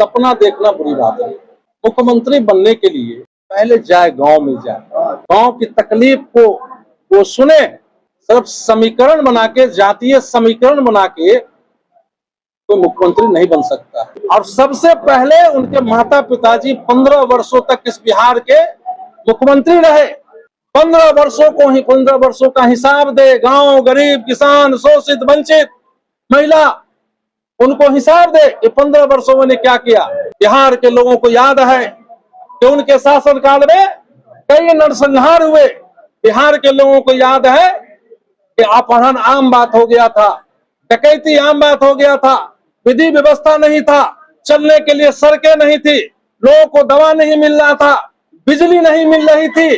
सपना देखना बुरी बात है। मुख्यमंत्री बनने के लिए पहले जाए गांव में, जाए गांव की तकलीफ को वो सुने। सिर्फ समीकरण बना के, जातीय समीकरण बना के तो मुख्यमंत्री नहीं बन सकता। और सबसे पहले उनके माता पिताजी 15 वर्षों तक इस बिहार के मुख्यमंत्री रहे। 15 वर्षों का हिसाब दे। गांव, गरीब, किसान, शोषित, वंचित, महिला, उनको हिसाब दे कि 15 वर्षों में क्या किया। बिहार के लोगों को याद है कि उनके शासनकाल में कई नरसंहार हुए। बिहार के लोगों को याद है कि अपहरण आम बात हो गया था, डकैती आम बात हो गया था, विधि व्यवस्था नहीं था, चलने के लिए सड़कें नहीं थी, लोगों को दवा नहीं मिल रहा था, बिजली नहीं मिल रही थी।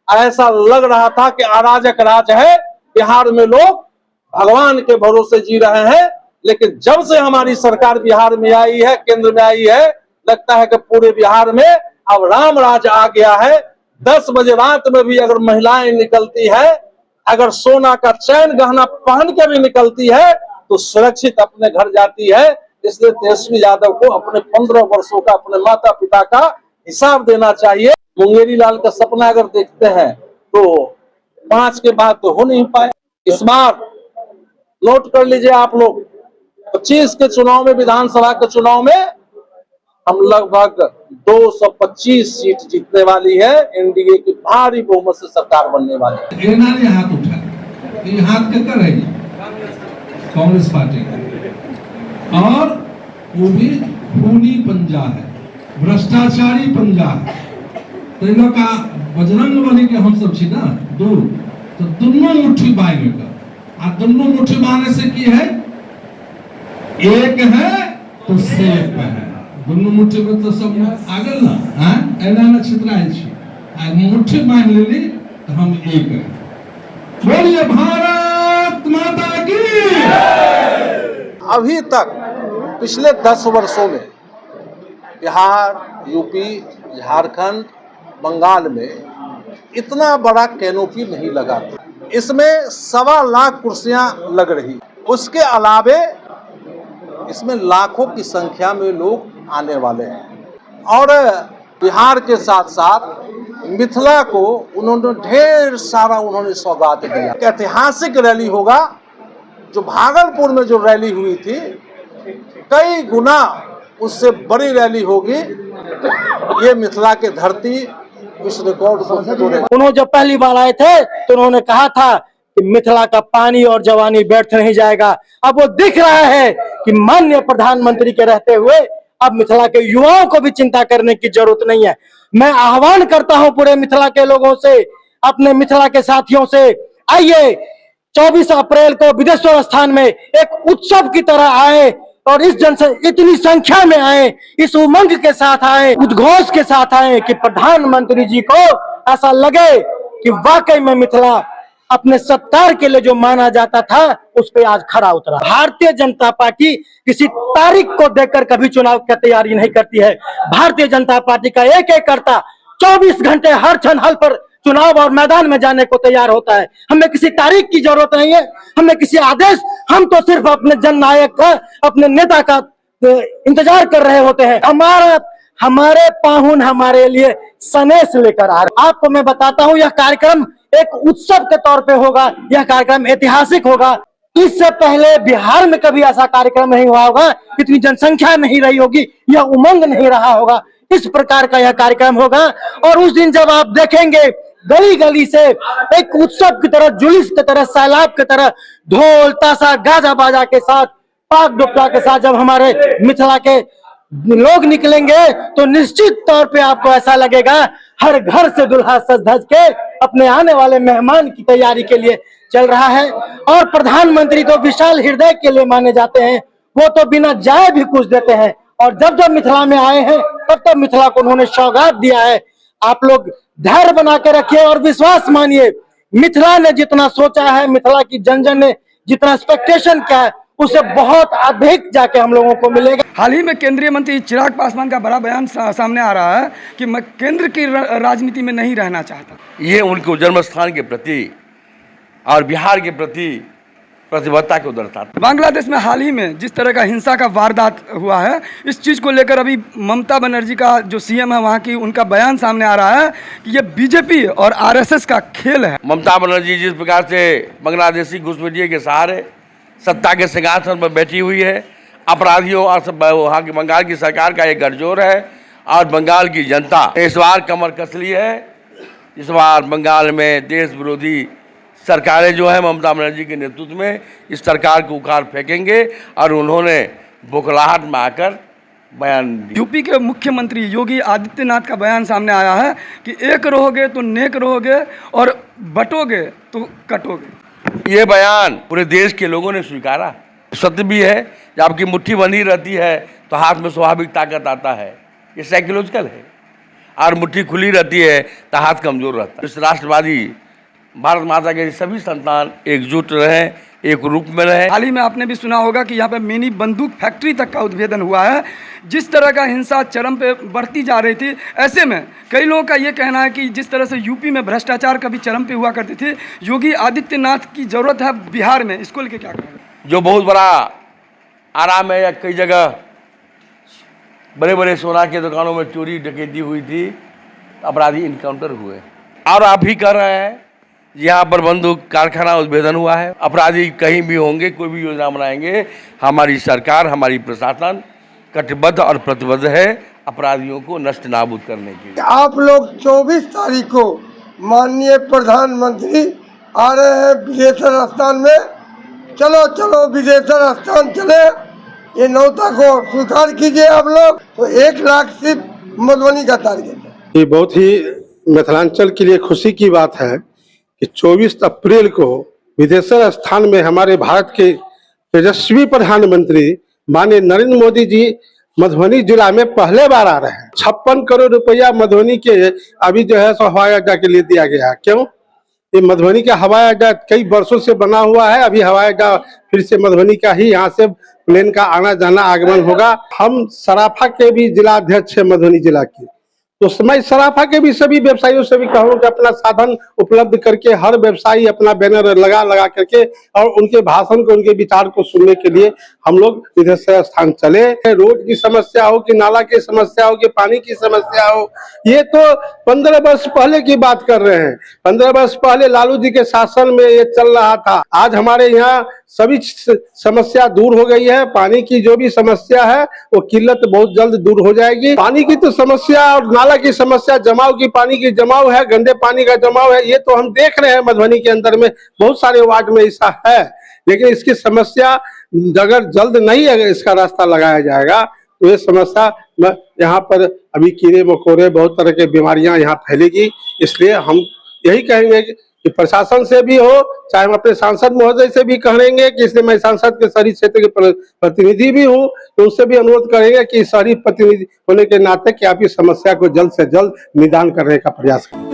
ऐसा लग रहा था कि अराजक राज है, बिहार में लोग भगवान के भरोसे जी रहे हैं। लेकिन जब से हमारी सरकार बिहार में आई है, केंद्र में आई है, लगता है कि पूरे बिहार में अब राम राज आ गया है। 10 बजे रात में भी अगर महिलाएं निकलती है, अगर सोना का चैन गहना पहन के भी निकलती है तो सुरक्षित अपने घर जाती है। इसलिए तेजस्वी यादव को अपने 15 वर्षों का, अपने माता पिता का हिसाब देना चाहिए। मुंगेरी लाल का सपना अगर देखते हैं तो 5 के बाद तो हो नहीं पाए। इस बार नोट कर लीजिए आप लोग, 25 के चुनाव में, विधानसभा के चुनाव में हम लगभग 225 सीट जीतने वाली है। एनडीए की भारी बहुमत से सरकार बनने वाली है। ने हाथ उठाया, ये हाथ क्या रहेगी? कांग्रेस पार्टी और वो भी खूनी पंजा है, भ्रष्टाचारी पंजा है। तो इन का बजरंग बनी के हम सब छी ना दूर, तो दोनों मुट्ठी बांधने का, और दोनों मुट्ठी बांधने से की है, एक है तो सेफ है। दोनों मुट्ठी में तो सब आगल ना, हाँ ऐना ना छितराइल छी, आ मुट्ठी बांध लेली तो हम एक है। बोलिए भारत माता की। अभी तक पिछले 10 वर्षों में बिहार, यूपी, झारखंड, बंगाल में इतना बड़ा कैनोपी नहीं लगा था। इसमें 1.25 लाख कुर्सियां लग रही। उसके अलावे इसमें लाखों की संख्या में लोग आने वाले हैं। और बिहार के साथ साथ मिथिला को उन्होंने ढेर सारा सौगात दिया। ऐतिहासिक रैली होगा। जो भागलपुर में जो रैली हुई थी, कई गुना उससे बड़ी रैली होगी। ये मिथिला के धरती इस रिकॉर्ड को तोड़ेगा। उन्होंने जब पहली बार आए थे तो उन्होंने कहा था कि मिथिला का पानी और जवानी व्यर्थ नहीं जाएगा। अब वो दिख रहा है कि माननीय प्रधानमंत्री के रहते हुए अब मिथिला के युवाओं को भी चिंता करने की जरूरत नहीं है। मैं आह्वान करता हूं पूरे मिथिला के लोगों से, अपने मिथिला के साथियों से, आइए 24 अप्रैल को बिदेश्वर स्थान में एक उत्सव की तरह आए और इस इतनी संख्या में आए, इस उमंग के साथ आए, उद्घोष के साथ आए कि प्रधानमंत्री जी को ऐसा लगे कि वाकई में मिथिला अपने सत्कार के लिए जो माना जाता था उस पे आज खरा उतरा। भारतीय जनता पार्टी किसी तारीख को देखकर कभी चुनाव की तैयारी नहीं करती है। भारतीय जनता पार्टी का एक एक करता 24 घंटे हर क्षण हल पर चुनाव और मैदान में जाने को तैयार होता है। हमें किसी तारीख की जरूरत नहीं है, हमें किसी आदेश, हम तो सिर्फ अपने जननायक का, अपने नेता का इंतजार कर रहे होते हैं। हमारे पाहुन हमारे लिए सनेश लेकर आ रहे। आपको मैं बताता हूं, यह कार्यक्रम एक उत्सव के तौर पे होगा, यह कार्यक्रम ऐतिहासिक होगा। इससे पहले बिहार में कभी ऐसा कार्यक्रम नहीं हुआ होगा, इतनी जनसंख्या नहीं रही होगी, यह उमंग नहीं रहा होगा। इस प्रकार का यह कार्यक्रम होगा और उस दिन जब आप देखेंगे गली गली से एक उत्सव की तरह, जुलूस की तरह, सैलाब की तरह ढोल ताशा गाजा बाजा के साथ, पाक डुपका के साथ जब हमारे मिथिला के लोग निकलेंगे तो निश्चित तौर पे आपको ऐसा लगेगा हर घर से दुल्हा सज धज के अपने आने वाले मेहमान की तैयारी के लिए चल रहा है। और प्रधानमंत्री तो विशाल हृदय के लिए माने जाते हैं, वो तो बिना जाए भी कुछ देते हैं। और जब जब मिथिला में आए हैं तब तब मिथिला को उन्होंने सौगात दिया है। आप लोग धैर्य बना के रखिए और विश्वास मानिए, मिथिला ने जितना सोचा है, मिथिला की जन ने जितना एक्सपेक्टेशन किया है, उसे बहुत अधिक जाके हम लोगों को मिलेगा। हाल ही में केंद्रीय मंत्री चिराग पासवान का बड़ा बयान सामने आ रहा है कि मैं केंद्र की राजनीति में नहीं रहना चाहता। ये उनके जन्म स्थान के प्रति और बिहार के प्रति प्रतिबद्धता को दर्शाता है। बांग्लादेश में हाल ही में जिस तरह का हिंसा का वारदात हुआ है, इस चीज़ को लेकर अभी ममता बनर्जी का जो सीएम है वहाँ की, उनका बयान सामने आ रहा है कि ये बीजेपी और आरएसएस का खेल है। ममता बनर्जी जिस प्रकार से बांग्लादेशी घुसपैठियों के सहारे सत्ता के सिंहासन पर बैठी हुई है, अपराधियों और वहाँ की बंगाल की सरकार का एक गठजोड़ है और बंगाल की जनता इस बार कमर कस ली है। इस बार बंगाल में देश विरोधी सरकारें जो है ममता बनर्जी के नेतृत्व में इस सरकार को उखाड़ फेंकेंगे और उन्होंने बौखलाहट में आकर बयान दिया। यूपी के मुख्यमंत्री योगी आदित्यनाथ का बयान सामने आया है कि एक रहोगे तो नेक रहोगे और बटोगे तो कटोगे। ये बयान पूरे देश के लोगों ने स्वीकारा। सत्य भी है, जब आपकी मुट्ठी बंधी रहती है तो हाथ में स्वाभाविक ताकत आता है, ये साइकोलॉजिकल है, और मुट्ठी खुली रहती है तो हाथ कमजोर रहता है। इस राष्ट्रवादी भारत माता के सभी संतान एकजुट रहे, एक रूप में रहे। हाल ही में आपने भी सुना होगा कि यहाँ पे मिनी बंदूक फैक्ट्री तक का उद्भेदन हुआ है। जिस तरह का हिंसा चरम पे बढ़ती जा रही थी, ऐसे में कई लोगों का ये कहना है कि जिस तरह से यूपी में भ्रष्टाचार कभी चरम पे हुआ करती थी, योगी आदित्यनाथ की जरूरत है बिहार में। इसको लेके क्या कहेंगे? जो बहुत बड़ा आराम है, या कई जगह बड़े बड़े सोना के दुकानों में चोरी डकैती हुई थी, अपराधी इनकाउंटर हुए, और आप भी कर रहे हैं यहाँ पर बंदूक कारखाना उद्भेदन हुआ है। अपराधी कहीं भी होंगे, कोई भी योजना बनाएंगे, हमारी सरकार, हमारी प्रशासन कटिबद्ध और प्रतिबद्ध है अपराधियों को नष्ट नाबूद करने के लिए। आप लोग 24 तारीख को माननीय प्रधानमंत्री आ रहे हैं विदेश्वर स्थान में। चलो चलो विदेश्वर स्थान चले, ये न्योता को स्वीकार कीजिए आप लोग। तो 1 लाख सिर्फ मधुबनी का टारगेट है। ये बहुत ही मिथिलांचल के लिए खुशी की बात है कि 24 अप्रैल को विदेश्वर स्थान में हमारे भारत के तेजस्वी प्रधानमंत्री माननीय नरेंद्र मोदी जी मधुबनी जिला में पहले बार आ रहे हैं। 56 करोड़ रुपया मधुबनी के अभी जो है सो हवाई अड्डा के लिए दिया गया है। क्यों? ये मधुबनी का हवाई अड्डा कई वर्षों से बना हुआ है। अभी हवाई अड्डा फिर से मधुबनी का ही, यहाँ से प्लेन का आना जाना आगमन होगा। हम सराफा के भी जिला अध्यक्ष है मधुबनी जिला की, तो मैं सराफा के भी सभी व्यवसायियों से भी कहूँ कि अपना साधन उपलब्ध करके हर व्यवसायी अपना बैनर लगा करके और उनके भाषण को, उनके विचार को सुनने के लिए हम लोग विदेश्वर स्थान चले। रोड की समस्या हो कि नाला की समस्या हो कि पानी की समस्या हो, ये तो 15 वर्ष पहले की बात कर रहे हैं। 15 वर्ष पहले लालू जी के शासन में ये चल रहा था। आज हमारे यहाँ सभी समस्या दूर हो गई है। पानी की जो भी समस्या है वो किल्लत बहुत जल्द दूर हो जाएगी। पानी की तो समस्या और नाला की समस्या, जमाव की, पानी की जमाव है, गंदे पानी का जमाव है, ये तो हम देख रहे हैं मधुबनी के अंदर में बहुत सारे वार्ड में ऐसा है। लेकिन इसकी समस्या अगर जल्द नहीं अगर इसका रास्ता लगाया जाएगा तो ये समस्या यहाँ पर अभी कीड़े मकोड़े बहुत तरह की बीमारियां यहाँ फैलेगी। इसलिए हम यही कहेंगे कि प्रशासन से भी हो, चाहे हम अपने सांसद महोदय से भी कहेंगे कि इसलिए मैं सांसद के शहरी क्षेत्र के प्रतिनिधि भी हूँ, तो उससे भी अनुरोध करेंगे कि शहरी प्रतिनिधि होने के नाते कि आप इस समस्या को जल्द से जल्द निदान करने का प्रयास करें।